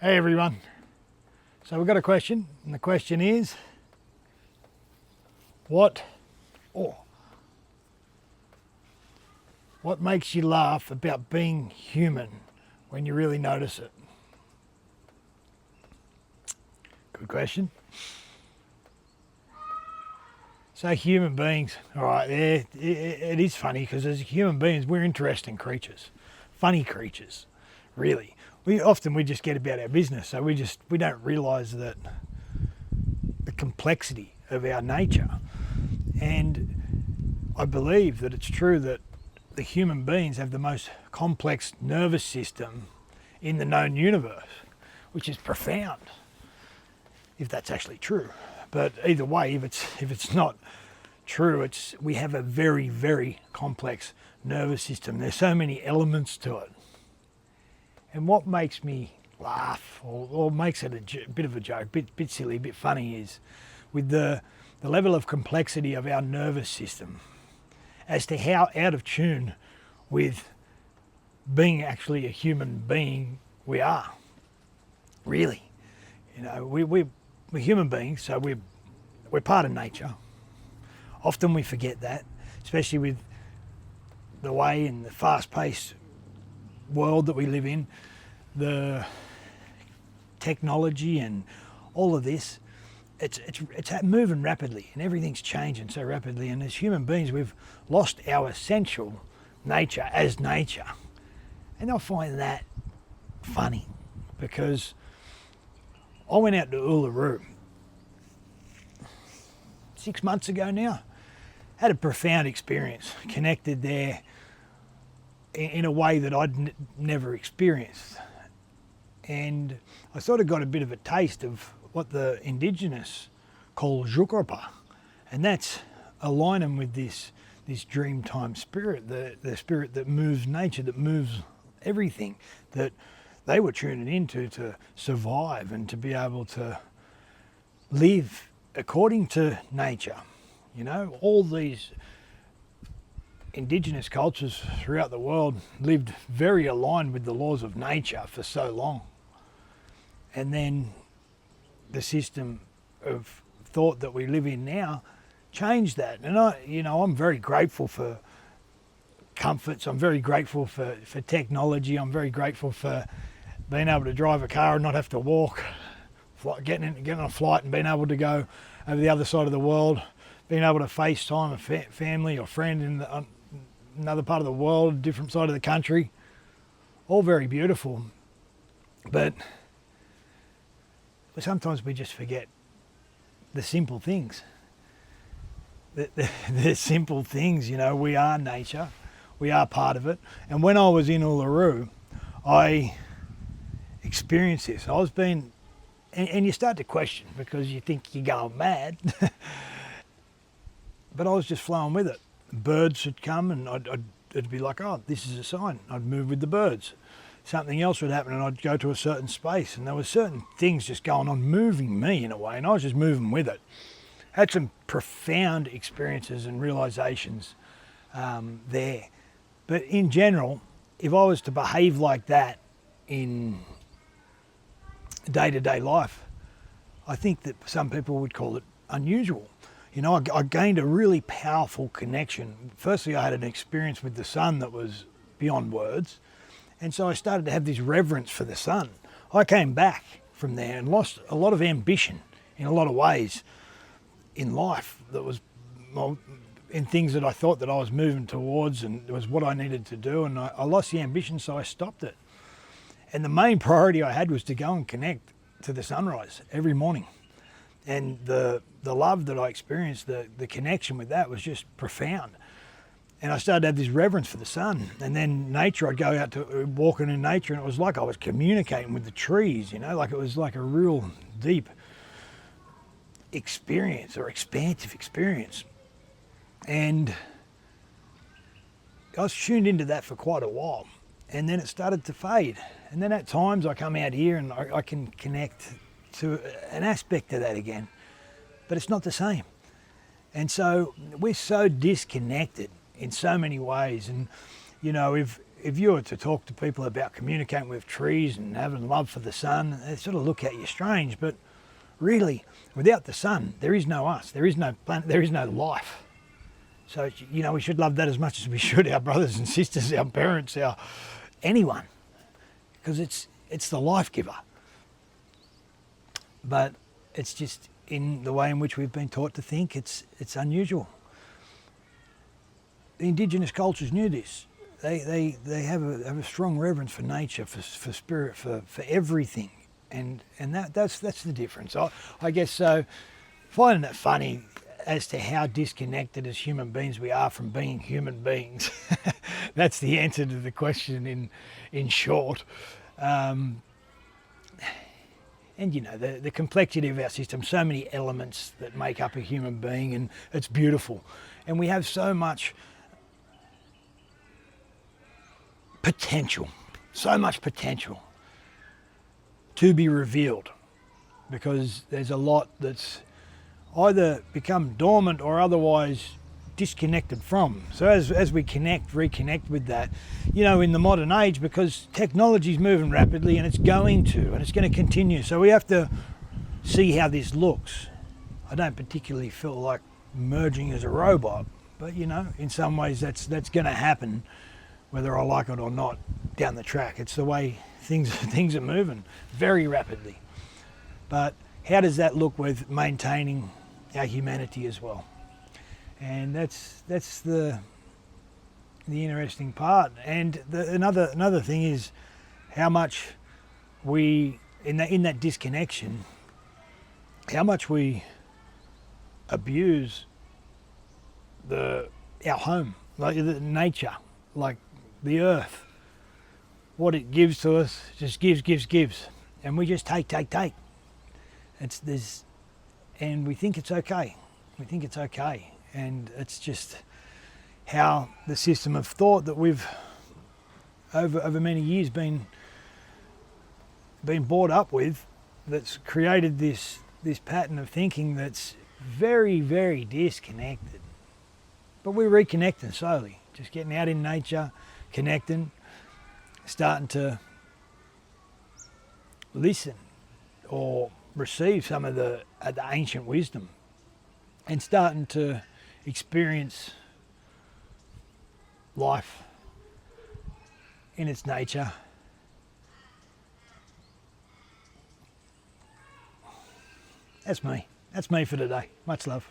Hey everyone. So we've got a question, and the question is, what makes you laugh about being human when you really notice it? Good question. So human beings, all right, it is funny because as human beings, we're interesting creatures, funny creatures, really. We just get about our business, so we don't realise that the complexity of our nature. And I believe that it's true that the human beings have the most complex nervous system in the known universe, which is profound, if that's actually true. But either way, if it's not true, we have a very, very complex nervous system. There's so many elements to it. And what makes me laugh, or makes it a bit of a joke, bit silly, a bit funny, is with the level of complexity of our nervous system as to how out of tune with being actually a human being we are. Really. You know, we're human beings, so we're part of nature. Often we forget that, especially with the way in the fast-paced world that we live in, the technology and all of this, it's moving rapidly and everything's changing so rapidly, and as human beings we've lost our essential nature as nature. And I find that funny because I went out to Uluru 6 months ago now, had a profound experience, connected there in a way that I'd never experienced. And I sort of got a bit of a taste of what the Indigenous call Jukurpa, and that's aligning with this dreamtime spirit, the spirit that moves nature, that moves everything, that they were tuning into to survive and to be able to live according to nature. You know, all these Indigenous cultures throughout the world lived very aligned with the laws of nature for so long. And then the system of thought that we live in now changed that. And I'm very grateful for comforts. I'm very grateful for technology. I'm very grateful for being able to drive a car and not have to walk, getting on a flight and being able to go over the other side of the world, being able to FaceTime a family or friend in another part of the world, different side of the country. All very beautiful. But sometimes we just forget the simple things. The simple things, you know, we are nature, we are part of it. And when I was in Uluru, I experienced this. And you start to question because you think you're going mad. But I was just flowing with it. Birds would come and it'd be like, oh, this is a sign. I'd move with the birds. Something else would happen and I'd go to a certain space, and there were certain things just going on, moving me in a way, and I was just moving with it. Had some profound experiences and realizations there. But in general, if I was to behave like that in day-to-day life, I think that some people would call it unusual. You know, I gained a really powerful connection. Firstly, I had an experience with the sun that was beyond words. And so I started to have this reverence for the sun. I came back from there and lost a lot of ambition in a lot of ways in life that was in things that I thought that I was moving towards and it was what I needed to do. And I lost the ambition, so I stopped it. And the main priority I had was to go and connect to the sunrise every morning. And the love that I experienced, the connection with that was just profound. And I started to have this reverence for the sun. And then nature, I'd go out to walking in nature and it was like I was communicating with the trees, you know, like it was like a real deep experience or expansive experience. And I was tuned into that for quite a while. And then it started to fade. And then at times I come out here and I can connect to an aspect of that again, but it's not the same. And so we're so disconnected in so many ways. And you know, if if you were to talk to people about communicating with trees and having love for the sun, they sort of look at you strange. But really, without the sun, there is no us, there is no planet, there is no life. So, we should love that as much as we should our brothers and sisters, our parents, anyone, because it's the life giver. But it's just in the way in which we've been taught to think, it's unusual. The indigenous cultures knew this. They have a strong reverence for nature, for spirit, for everything, and that's the difference. I guess so. Finding it funny as to how disconnected as human beings we are from being human beings. That's the answer to the question in short. And the complexity of our system, so many elements that make up a human being, and it's beautiful. And we have so much potential to be revealed, because there's a lot that's either become dormant or otherwise disconnected from. So as we reconnect with that, in the modern age, because technology's moving rapidly and it's going to continue. So we have to see how this looks. I don't particularly feel like merging as a robot, but in some ways that's going to happen, whether I like it or not, down the track. It's the way things are moving very rapidly. But how does that look with maintaining our humanity as well? And that's the interesting part. And another thing is how much we in that disconnection, how much we abuse our home, like the nature, like the earth. What it gives to us just gives, and we just take. And we think it's okay. And it's just how the system of thought that we've over many years been brought up with, that's created this pattern of thinking that's very, very disconnected. But we're reconnecting slowly, just getting out in nature, connecting, starting to listen or receive some of the ancient wisdom, and starting to experience life in its nature. That's me for today. Much love.